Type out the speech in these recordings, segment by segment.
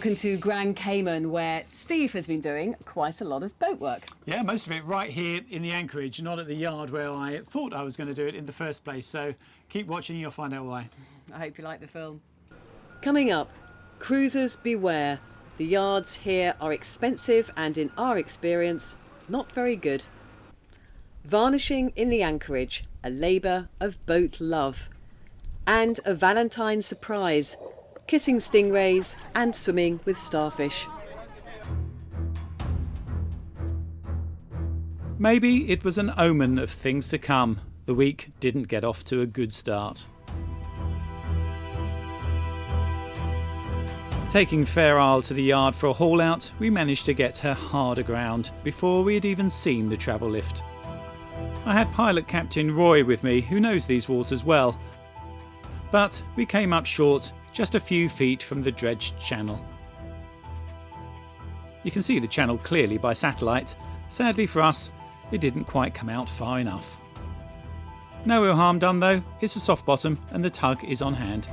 welcome to Grand Cayman, where Steve has been doing quite a lot of boat work. Yeah, most of it right here in the anchorage, not at the yard where I thought I was going to do it in the first place. So keep watching, you'll find out why. I hope you like the film. Coming up, cruisers beware. The yards here are expensive and, in our experience, not very good. Varnishing in the anchorage, a labour of boat love. And a Valentine surprise, kissing stingrays and swimming with starfish. Maybe it was an omen of things to come. The week didn't get off to a good start. Taking Fair Isle to the yard for a haul out, we managed to get her hard aground before we had even seen the travel lift. I had pilot captain Roy with me, who knows these waters well, but we came up short, just a few feet from the dredged channel. You can see the channel clearly by satellite. Sadly for us, it didn't quite come out far enough. No real harm done though, it's a soft bottom and the tug is on hand.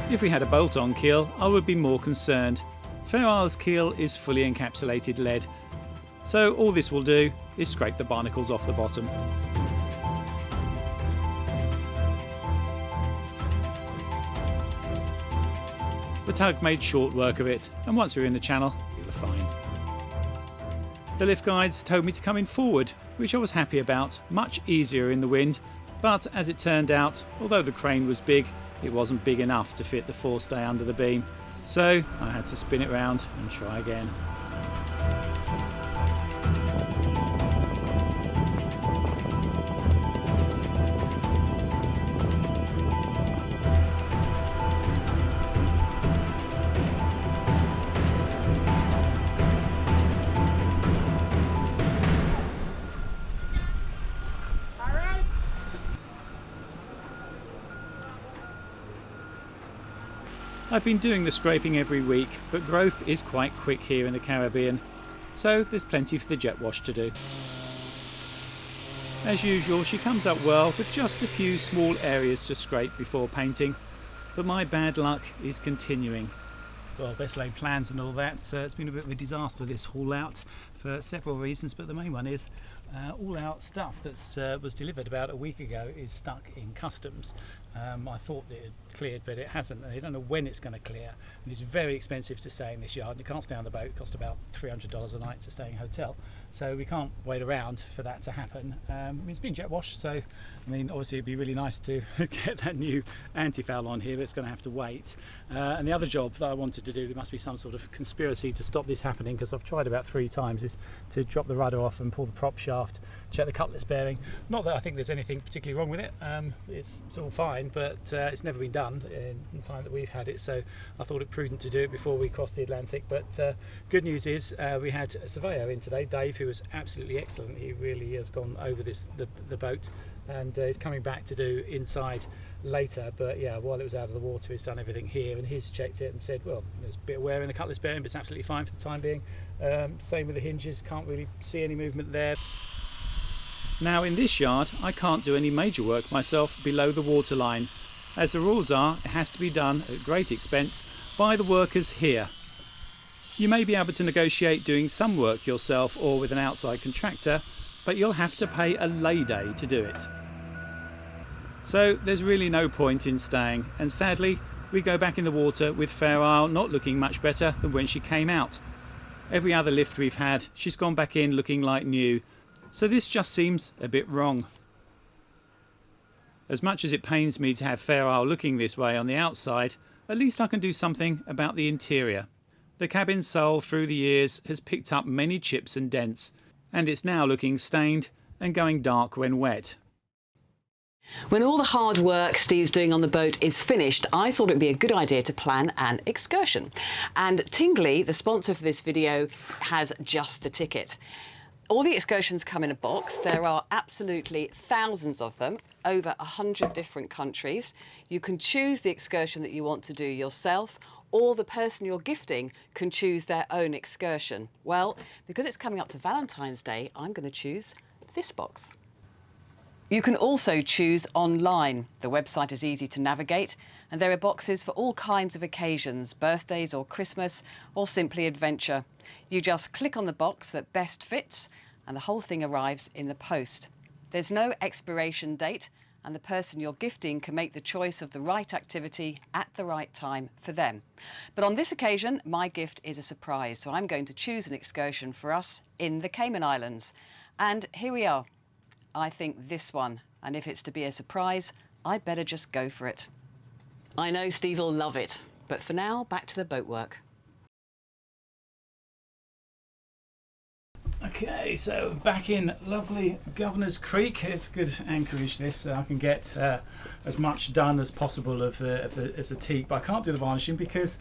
If we had a bolt-on keel, I would be more concerned. Fair Isle's keel is fully encapsulated lead, so all this will do is scrape the barnacles off the bottom. The tug made short work of it, and once we were in the channel, we were fine. The lift guides told me to come in forward, which I was happy about, much easier in the wind, but as it turned out, although the crane was big, it wasn't big enough to fit the forestay under the beam, so I had to spin it round and try again. I've been doing the scraping every week, but growth is quite quick here in the Caribbean, so there's plenty for the jet wash to do. As usual, she comes up well with just a few small areas to scrape before painting, but my bad luck is continuing. Well, best laid plans and all that. It's been a bit of a disaster, this haul out, for several reasons, but the main one is all our stuff that was delivered about a week ago is stuck in customs. I thought it had cleared, but it hasn't. They don't know when it's going to clear, and it's very expensive to stay in this yard. You can't stay on the boat. It costs about $300 a night to stay in a hotel, so we can't wait around for that to happen. It's been jet washed, so obviously it'd be really nice to get that new antifoul on here, but it's going to have to wait. And the other job that I wanted to do, there must be some sort of conspiracy to stop this happening, because I've tried about 3 times, is to drop the rudder off and pull the prop shaft, check the cutlass bearing. Not that I think there's anything particularly wrong with it. It's all fine, but it's never been done in the time that we've had it, so I thought it prudent to do it before we crossed the Atlantic. But good news is we had a surveyor in today, Dave, who was absolutely excellent. He really has gone over the boat, and is coming back to do inside later. But yeah, while it was out of the water, he's done everything here, and he's checked it and said, well, there's a bit of wear in the cutlass bearing, but it's absolutely fine for the time being. Same with the hinges, can't really see any movement there. Now in this yard, I can't do any major work myself below the waterline. As the rules are, it has to be done at great expense by the workers here. You may be able to negotiate doing some work yourself or with an outside contractor, but you'll have to pay a lay day to do it. So there's really no point in staying, and sadly we go back in the water with Fair Isle not looking much better than when she came out. Every other lift we've had, she's gone back in looking like new, so this just seems a bit wrong. As much as it pains me to have Fair Isle looking this way on the outside, at least I can do something about the interior. The cabin sole through the years has picked up many chips and dents, and it's now looking stained and going dark when wet. When all the hard work Steve's doing on the boat is finished, I thought it'd be a good idea to plan an excursion. And Tingley, the sponsor for this video, has just the ticket. All the excursions come in a box. There are absolutely thousands of them, over 100 different countries. You can choose the excursion that you want to do yourself, or the person you're gifting can choose their own excursion. Well, because it's coming up to Valentine's Day, I'm going to choose this box. You can also choose online. The website is easy to navigate and there are boxes for all kinds of occasions, birthdays or Christmas, or simply adventure. You just click on the box that best fits and the whole thing arrives in the post. There's no expiration date and the person you're gifting can make the choice of the right activity at the right time for them. But on this occasion, my gift is a surprise, so I'm going to choose an excursion for us in the Cayman Islands. And here we are. I think this one, and if it's to be a surprise, I'd better just go for it. I know Steve will love it, but for now, back to the boat work. Okay, so back in lovely Governor's Creek. It's a good anchorage this, so I can get as much done as possible as the teak, but I can't do the varnishing because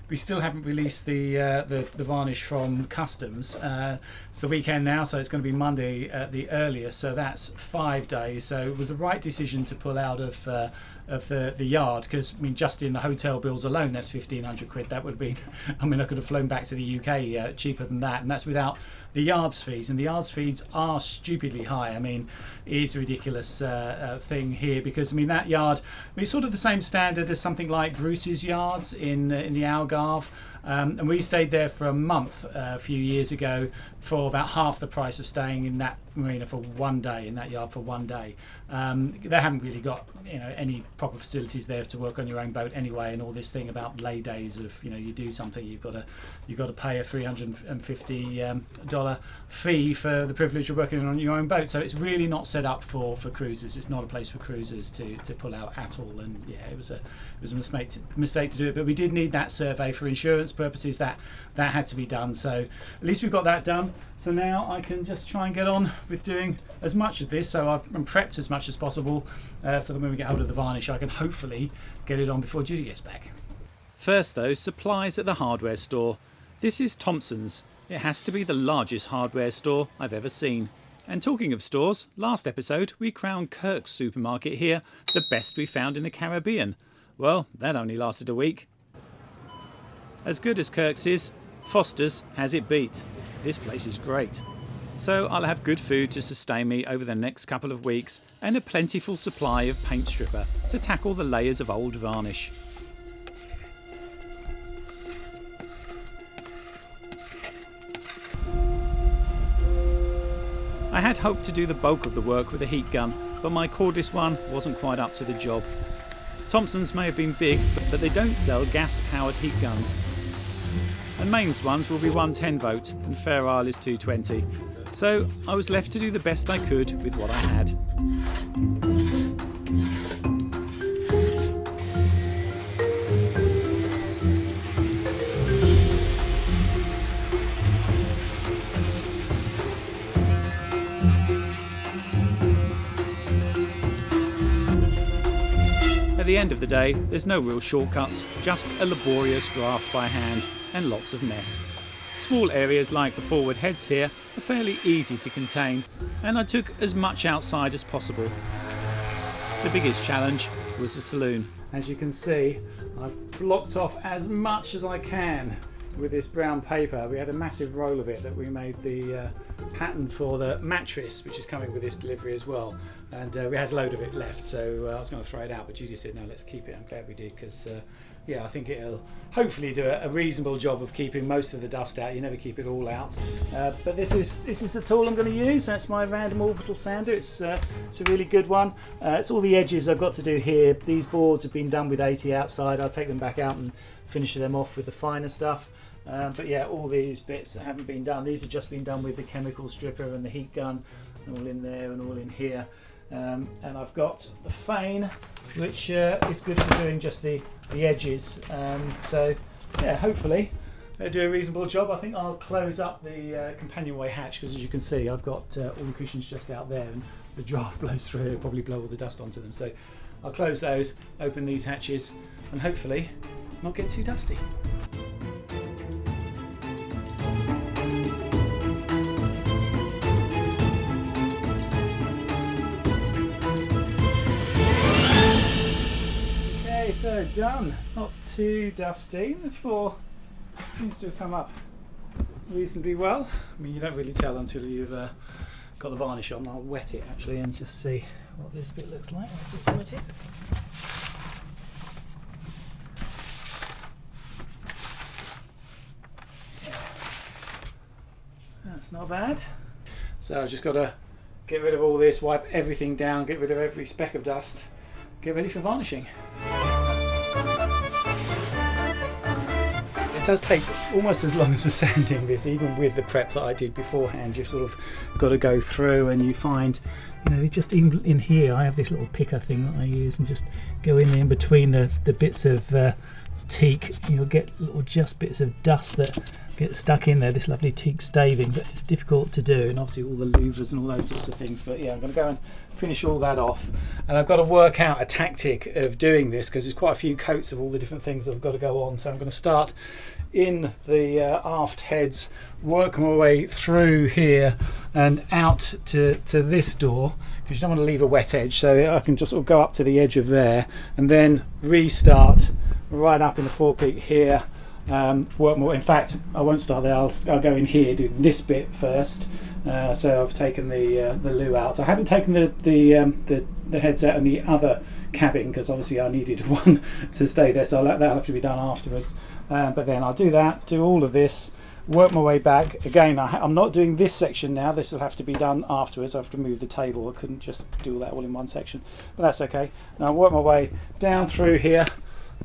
we still haven't released the varnish from customs. It's the weekend now, so it's going to be Monday at the earliest, so that's 5 days. So it was the right decision to pull out of the yard, because I mean, just in the hotel bills alone, that's 1,500 quid. That would have been, I mean, I could have flown back to the UK cheaper than that, and that's without the yards fees, and the yards fees are stupidly high. I mean, it is a ridiculous thing here, because I mean, that yard, I mean, it's sort of the same standard as something like Bruce's yards in the Algarve, and we stayed there for a month a few years ago for about half the price of staying in that marina for 1 day, in that yard for 1 day. They haven't really got, you know, any proper facilities there to work on your own boat anyway, and all this thing about lay days of, you know, you do something, you've got to pay a $350 fee for the privilege of working on your own boat. So it's really not set up for cruisers. It's not a place for cruisers to pull out at all. And yeah, it was a mistake to do it, but we did need that survey for insurance purposes. That had to be done. So at least we've got that done. So now I can just try and get on with doing as much of this. So I'm prepped as much as possible, so that when we get hold of the varnish, I can hopefully get it on before Judy gets back. First though, supplies at the hardware store. This is Thompson's. It has to be the largest hardware store I've ever seen. And talking of stores, last episode we crowned Kirk's supermarket here the best we found in the Caribbean. Well, that only lasted a week. As good as Kirk's is, Foster's has it beat. This place is great. So I'll have good food to sustain me over the next couple of weeks, and a plentiful supply of paint stripper to tackle the layers of old varnish. I had hoped to do the bulk of the work with a heat gun, but my cordless one wasn't quite up to the job. Thompson's may have been big, but they don't sell gas-powered heat guns. And Maine's ones will be 110 volt and Fair Isle is 220. So I was left to do the best I could with what I had. At the end of the day, there's no real shortcuts, just a laborious graft by hand and lots of mess. Small areas like the forward heads here are fairly easy to contain, and I took as much outside as possible. The biggest challenge was the saloon. As you can see, I've blocked off as much as I can with this brown paper. We had a massive roll of it that we made the pattern for the mattress, which is coming with this delivery as well, and we had a load of it left, so I was going to throw it out, but Judy said no, let's keep it. I'm glad we did, because yeah, I think it'll hopefully do a reasonable job of keeping most of the dust out. You never keep it all out, but this is the tool I'm going to use. That's my random orbital sander. It's a really good one. It's all the edges I've got to do here. These boards have been done with 80 outside. I'll take them back out and finish them off with the finer stuff. But yeah, all these bits that haven't been done, these have just been done with the chemical stripper and the heat gun, all in there and all in here. And I've got the fane, which is good for doing just the edges. So yeah, hopefully they'll do a reasonable job. I think I'll close up the companionway hatch, because as you can see, I've got all the cushions just out there, and the draft blows through. It'll probably blow all the dust onto them. So I'll close those, open these hatches, and hopefully not get too dusty. So done, not too dusty. The floor seems to have come up reasonably well. I mean, you don't really tell until you've got the varnish on. I'll wet it actually and just see what this bit looks like once it's wetted. That's not bad. So I've just got to get rid of all this, wipe everything down, get rid of every speck of dust, get ready for varnishing. It does take almost as long as the sanding this, even with the prep that I did beforehand. You've sort of got to go through and you find, you know, just even in here I have this little picker thing that I use and just go in between the bits of teak. You'll get little just bits of dust that get stuck in there, this lovely teak staving, but it's difficult to do, and obviously all the louvers and all those sorts of things. But yeah, I'm going to go and finish all that off, and I've got to work out a tactic of doing this because there's quite a few coats of all the different things that I've got to go on. So I'm going to start in the aft heads, work my way through here and out to this door, because you don't want to leave a wet edge, so I can just sort of go up to the edge of there and then restart right up in the forepeak here. Work more. In fact, I won't start there. I'll go in here, do this bit first. So I've taken the loo out. I haven't taken the heads out in the other cabin because obviously I needed one to stay there. So that'll have to be done afterwards. But then I'll do that. Do all of this. Work my way back. Again, I'm not doing this section now. This will have to be done afterwards. I have to move the table. I couldn't just do that all in one section. But that's okay. Now I'll work my way down through here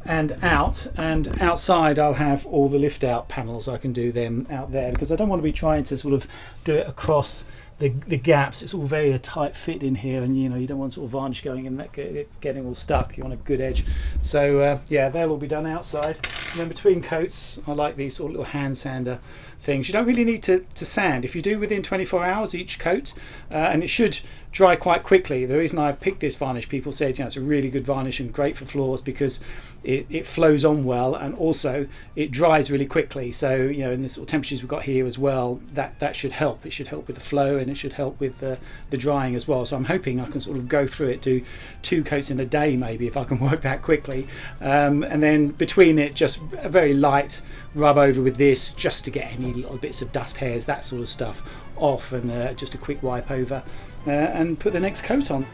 and out, and outside I'll have all the lift out panels. I can do them out there because I don't want to be trying to sort of do it across the gaps. It's all very a tight fit in here, and you know, you don't want sort of varnish going in that getting all stuck. You want a good edge. So yeah, they'll all be done outside. And then between coats I like these sort of little hand sander things. You don't really need to sand. If you do within 24 hours each coat, and it should dry quite quickly. The reason I've picked this varnish, people said, you know, it's a really good varnish and great for floors because it flows on well, and also it dries really quickly. So you know, in the sort of temperatures we've got here as well, that should help. It should help with the flow, and it should help with the drying as well. So I'm hoping I can sort of go through it, do 2 coats in a day maybe if I can work that quickly, and then between it just a very light rub over with this just to get any little bits of dust, hairs, that sort of stuff off, and just a quick wipe over and put the next coat on.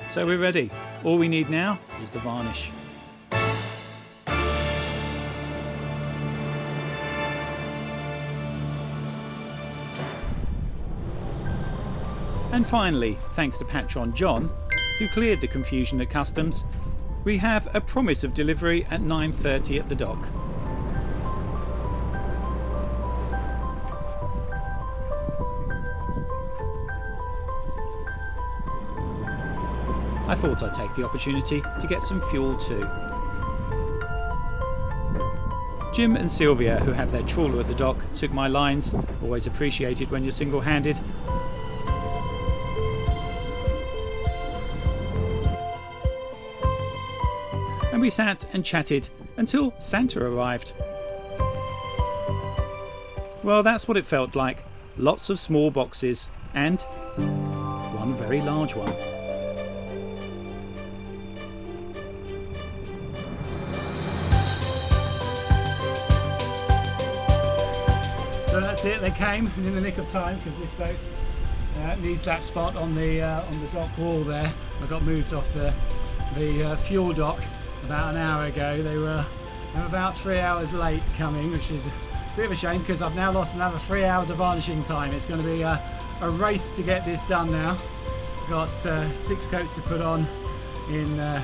So we're ready. All we need now is the varnish. And finally, thanks to Patron John, who cleared the confusion at customs, we have a promise of delivery at 9:30 at the dock. I thought I'd take the opportunity to get some fuel too. Jim and Sylvia, who have their trawler at the dock, took my lines, always appreciated when you're single-handed. And we sat and chatted until Santa arrived. Well, that's what it felt like. Lots of small boxes and one very large one. So that's it, they came in the nick of time because this boat needs that spot on the dock wall there. I got moved off the fuel dock about an hour ago. They were about 3 hours late coming, which is a bit of a shame because I've now lost another 3 hours of varnishing time. It's going to be a race to get this done now. Got 6 coats to put on in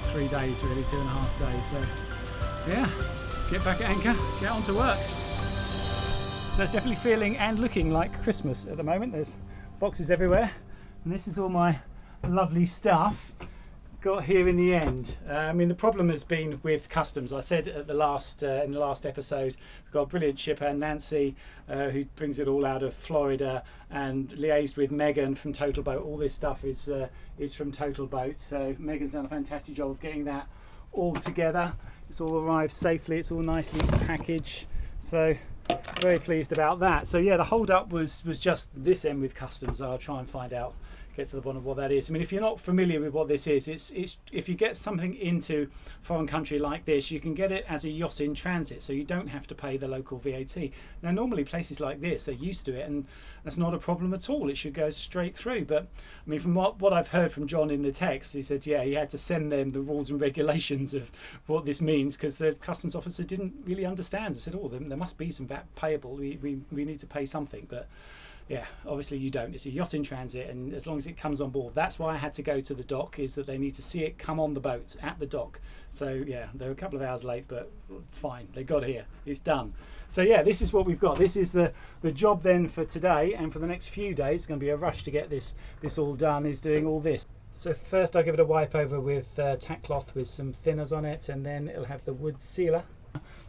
3 days really, 2.5 days. So yeah, get back at anchor, get on to work. So it's definitely feeling and looking like Christmas at the moment. There's boxes everywhere, and this is all my lovely stuff got here in the end. I mean, the problem has been with customs. I said at the last in the last episode, we've got a brilliant shipper, Nancy, who brings it all out of Florida, and liaised with Megan from Total Boat. All this stuff is from Total Boat. So Megan's done a fantastic job of getting that all together. It's all arrived safely. It's all nicely packaged. So very pleased about that. So yeah, the hold up was just this end with customs. I'll try and find out, get to the bottom of what that is. I mean, if you're not familiar with what this is, it's if you get something into foreign country like this, you can get it as a yacht in transit, so you don't have to pay the local VAT. Now, normally places like this, they're used to it, and that's not a problem at all. It should go straight through. But I mean, from what I've heard from John in the text, he said, yeah, he had to send them the rules and regulations of what this means because the customs officer didn't really understand. He said, oh, there must be some VAT payable. We need to pay something, but yeah, obviously you don't. It's a yacht in transit, and as long as it comes on board, that's why I had to go to the dock, is that they need to see it come on the boat at the dock. So yeah, they were a couple of hours late, but fine, they got here, it's done. So yeah, this is what we've got. This is the job then for today, and for the next few days. It's going to be a rush to get this all done, is doing all this. So first I'll give it a wipe over with tack cloth with some thinners on it, and then it'll have the wood sealer.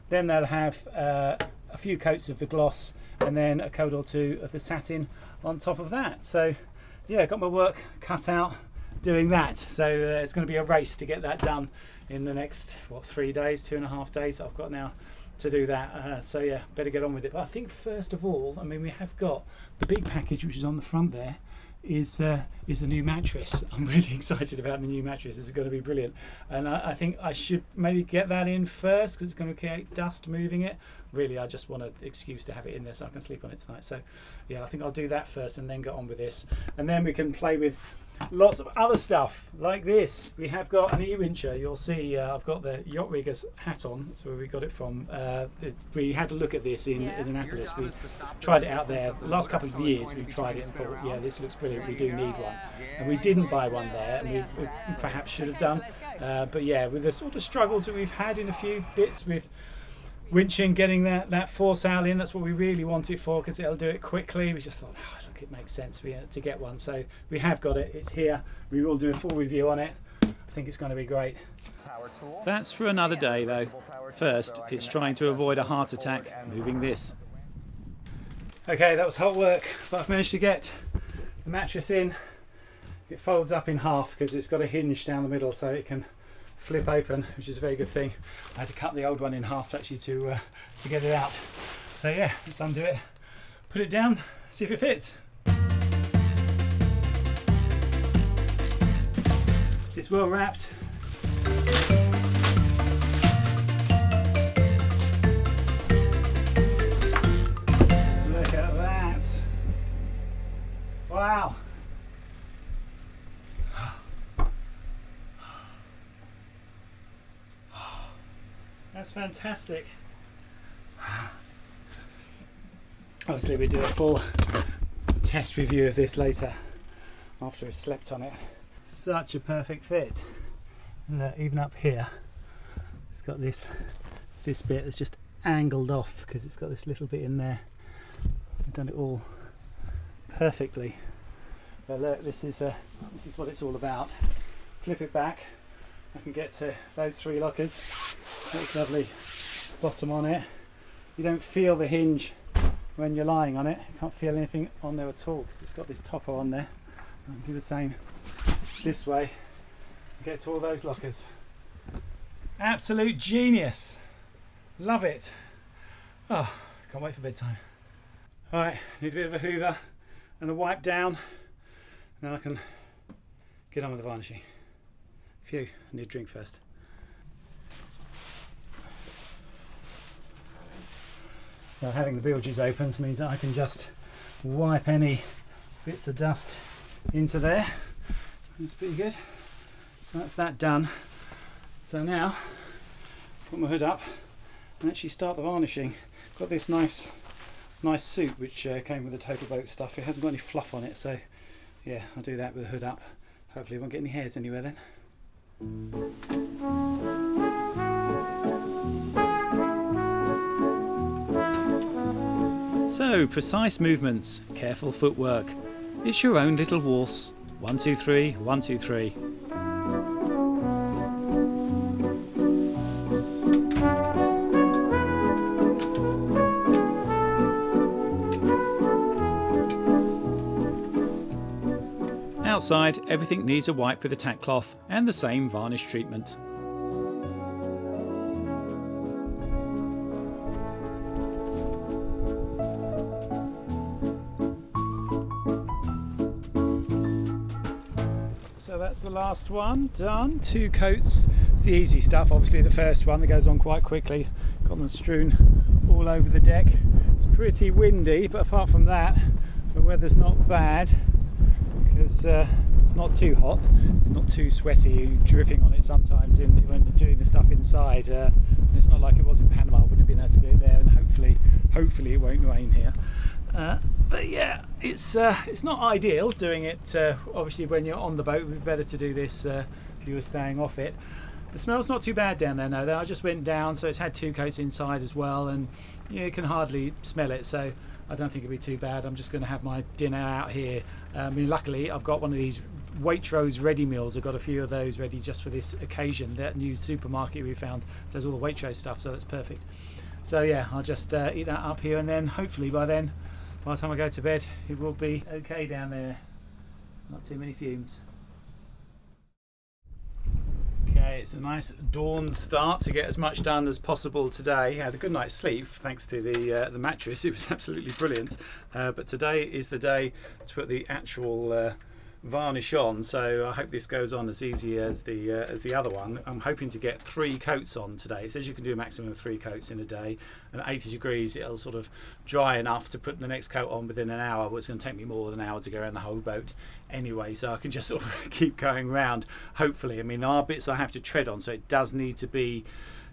Then they'll have a few coats of the gloss, and then a coat or two of the satin on top of that. So yeah, got my work cut out doing that. So it's going to be a race to get that done in the next 3 days, 2.5 days that I've got now to do that. So yeah, better get on with it. But I think first of all, I mean, we have got the big package which is on the front there, is the new mattress. I'm really excited about the new mattress. It's going to be brilliant, and I think I should maybe get that in first because it's going to create dust moving it. Really, I just want an excuse to have it in there so I can sleep on it tonight. So yeah, I think I'll do that first and then get on with this, and then we can play with lots of other stuff like this. We have got an e-wincher. You'll see I've got the yacht rigger's hat on. That's where we got it from. We had a look at this in Annapolis. We tried it out there. The last couple of years we've tried it and thought, yeah, this looks brilliant, we do need one. And we didn't buy one there, and we perhaps should have done. But yeah, with the sort of struggles that we've had in a few bits with winching, getting that foresail in, that's what we really want it for, because it'll do it quickly. We just thought, oh, look, it makes sense to get one. So we have got it, it's here. We will do a full review on it. I think it's going to be great. That's for another day though. First, it's trying to avoid a heart attack moving this. Okay, that was hot work, but I've managed to get the mattress in. It folds up in half because it's got a hinge down the middle, so it can flip open, which is a very good thing. I had to cut the old one in half actually to get it out. So yeah, let's undo it, put it down, see if it fits. It's well wrapped. Look at that. Wow. That's fantastic. Obviously we do a full test review of this later after we've slept on it. Such a perfect fit. And look, even up here it's got this bit that's just angled off because it's got this little bit in there. We've done it all perfectly. But look, this is what it's all about. Flip it back, I can get to those 3 lockers. Nice lovely bottom on it. You don't feel the hinge when you're lying on it. You can't feel anything on there at all because it's got this topper on there. I can do the same this way. Get to all those lockers. Absolute genius. Love it. Oh, can't wait for bedtime. Alright, need a bit of a hoover and a wipe down. Then I can get on with the varnishing. Phew, I need a drink first. So having the bilges open means that I can just wipe any bits of dust into there. That's pretty good. So that's that done. So now, put my hood up and actually start the varnishing. Got this nice suit which came with the Total Boat stuff. It hasn't got any fluff on it, so yeah, I'll do that with the hood up. Hopefully I won't get any hairs anywhere then. So, precise movements, careful footwork. It's your own little waltz. 1, 2, 3, 1, 2, 3. Outside, everything needs a wipe with a tack cloth and the same varnish treatment. So that's the last one done. 2 coats. It's the easy stuff. Obviously the first one that goes on quite quickly. Got them strewn all over the deck. It's pretty windy, but apart from that, the weather's not bad because it's not too hot, not too sweaty. You're dripping on it sometimes when you're doing the stuff inside. It's not like it was in Panama. I wouldn't have been able to do it there, and hopefully it won't rain here. But yeah, it's not ideal doing it. Obviously, when you're on the boat, it would be better to do this if you were staying off it. The smell's not too bad down there, no. I just went down, so it's had 2 coats inside as well, and you can hardly smell it, so I don't think it'll be too bad. I'm just going to have my dinner out here. Luckily, I've got one of these Waitrose ready meals. I've got a few of those ready just for this occasion. That new supermarket we found does all the Waitrose stuff, so that's perfect. So yeah, I'll just eat that up here, and then hopefully by the time I go to bed, it will be okay down there. Not too many fumes. Okay, it's a nice dawn start to get as much done as possible today. I had a good night's sleep thanks to the mattress. It was absolutely brilliant. But today is the day to put the actual varnish on, so I hope this goes on as easy as the other one. I'm hoping to get 3 coats on today. It says you can do a maximum of 3 coats in a day, and at 80 degrees it'll sort of dry enough to put the next coat on within an hour, but it's going to take me more than an hour to go around the whole boat anyway, so I can just sort of keep going round, hopefully. I mean, there are bits I have to tread on, so it does need to be,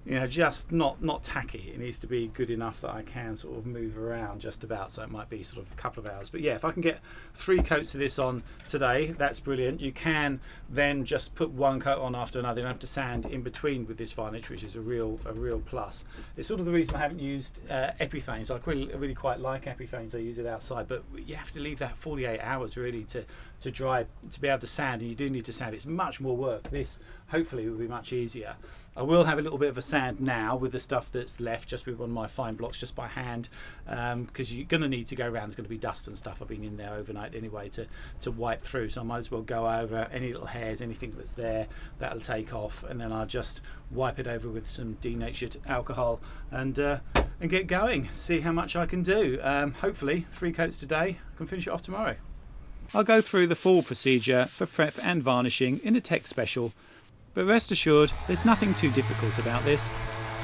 you know, just not tacky. It needs to be good enough that I can sort of move around just about, so it might be sort of a couple of hours. But yeah, if I can get 3 coats of this on today, that's brilliant. You can then just put 1 coat on after another. You don't have to sand in between with this varnish, which is a real plus. It's sort of the reason I haven't used epiphanes. I really quite like epiphanes. I use it outside, but you have to leave that 48 hours really to dry, to be able to sand, and you do need to sand. It's much more work. This hopefully will be much easier. I will have a little bit of a sand now with the stuff that's left, just with one of my fine blocks, just by hand, because you're going to need to go around. There's going to be dust and stuff. I've been in there overnight anyway to wipe through, so I might as well go over any little hairs, anything that's there, that'll take off, and then I'll just wipe it over with some denatured alcohol and get going, see how much I can do. Hopefully 3 coats today, I can finish it off tomorrow. I'll go through the full procedure for prep and varnishing in a tech special, but rest assured there's nothing too difficult about this,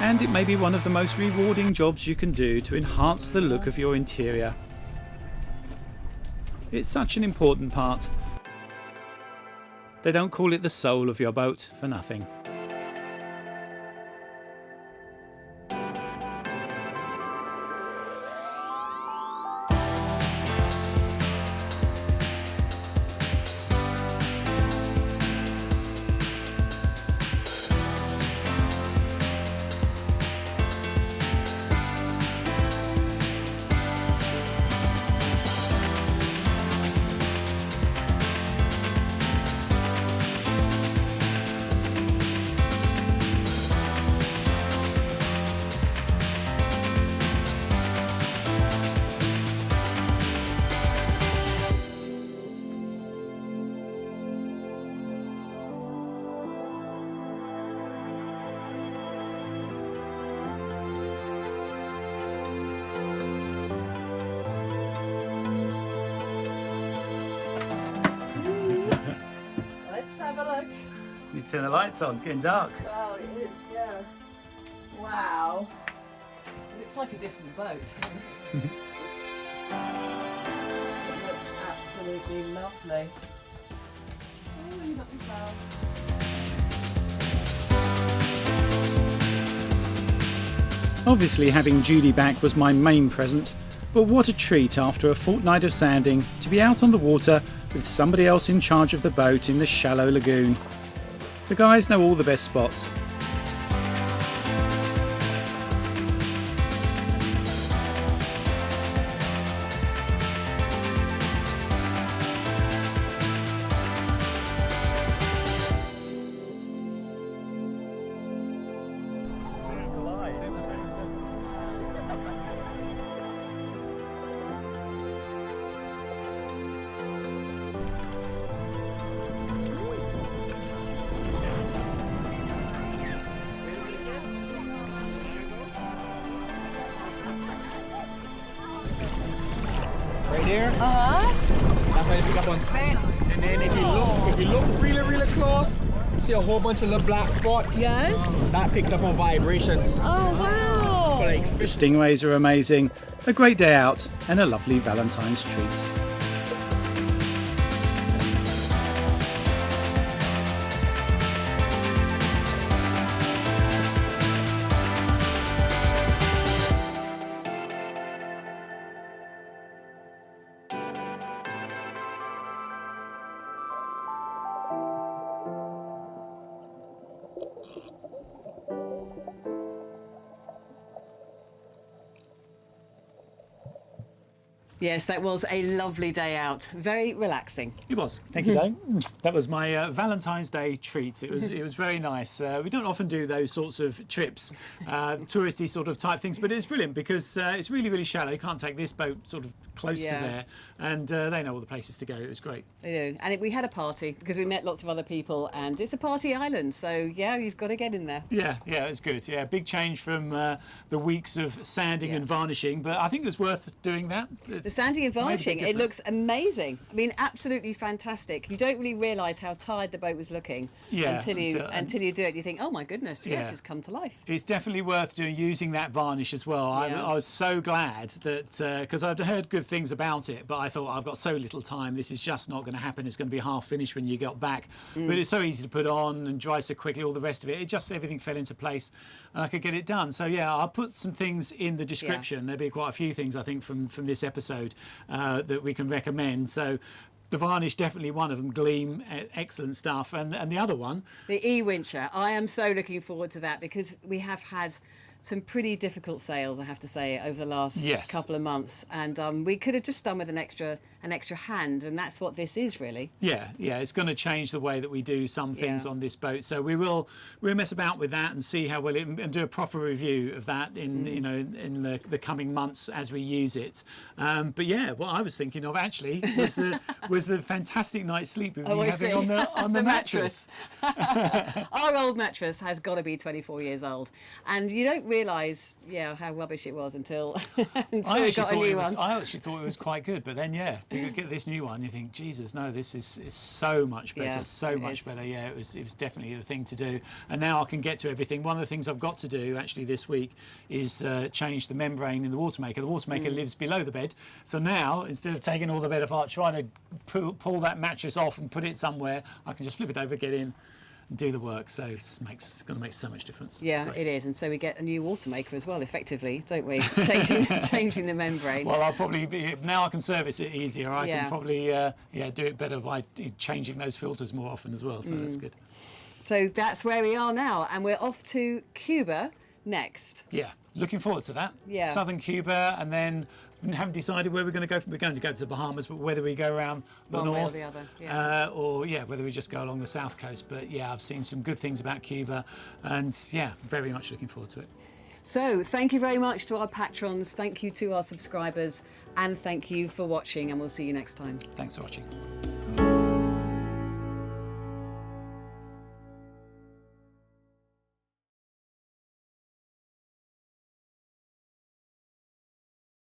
and it may be one of the most rewarding jobs you can do to enhance the look of your interior. It's such an important part. They don't call it the soul of your boat for nothing. Have a look. You turn the lights on, it's getting dark. Oh, it is, yeah. Wow. It looks like a different boat. It looks absolutely lovely. Oh, you got me flowers. Obviously having Judy back was my main present, but what a treat after a fortnight of sanding to be out on the water with somebody else in charge of the boat in the shallow lagoon. The guys know all the best spots. Right here. Uh-huh. Now Try to pick up on set. And then if you look really close, you see a whole bunch of little black spots. Yes. That picks up on vibrations. Oh, wow. Like, The Stingrays are amazing, a great day out, and a lovely Valentine's treat. Yes, that was a lovely day out. Very relaxing. It was. Thank you, Dave. That was my Valentine's Day treat. It was very nice. We don't often do those sorts of trips, touristy sort of type things, but it's brilliant because it's really shallow. You can't take this boat sort of close to there, and they know all the places to go. It was great. They do. And we had a party because we met lots of other people, and it's a party island. So yeah, you've got to get in there. Yeah, it was good. Yeah, big change from the weeks of sanding and varnishing, but I think it was worth doing that. The sanding and varnishing, it looks amazing. I mean, absolutely fantastic. You don't really realise how tired the boat was looking until you do it. You think, oh my goodness, yes, it's come to life. It's definitely worth using that varnish as well. I was so glad that, because I'd heard good things about it, but I thought I've got so little time, this is just not going to happen. It's going to be half finished when you got back. But it's so easy to put on and dry so quickly, all the rest of it. It just, everything fell into place and I could get it done. So yeah, I'll put some things in the description. There'll be quite a few things I think from this episode that we can recommend. So the varnish, definitely one of them. Gleam, excellent stuff. And the other one, the E-wincher. I am so looking forward to that because we have had some pretty difficult sales, I have to say, over the last couple of months, and we could have just done with an extra hand, and that's what this is really. Yeah, it's going to change the way that we do some things on this boat. So we'll mess about with that and see how well it, and do a proper review of that in in the coming months as we use it. But yeah, what I was thinking of actually was the fantastic night's sleep we've been having on the mattress. Our old mattress has got to be 24 years old, and you don't realise how rubbish it was until we got a new one. I actually thought it was quite good, but then you could get this new one, you think, Jesus, no, this is so much better, so much better. Yeah, it was definitely the thing to do. And now I can get to everything. One of the things I've got to do actually this week is change the membrane in the water maker. The water maker lives below the bed, so now instead of taking all the bed apart, trying to pull that mattress off and put it somewhere, I can just flip it over, get in, do the work. So it's going to make so much difference. Yeah, it is. And so we get a new water maker as well, effectively, don't we? Changing the membrane. Well, I'll probably now I can service it easier. I can probably do it better by changing those filters more often as well. So that's good. So that's where we are now, and we're off to Cuba next. Yeah, looking forward to that. Yeah, southern Cuba, and then we haven't decided where we're going to go. We're going to go to the Bahamas, but whether we go around the north way or the other, or whether we just go along the south coast. But yeah, I've seen some good things about Cuba, and yeah, very much looking forward to it. So thank you very much to our patrons, thank you to our subscribers, and thank you for watching, and we'll see you next time. Thanks for watching.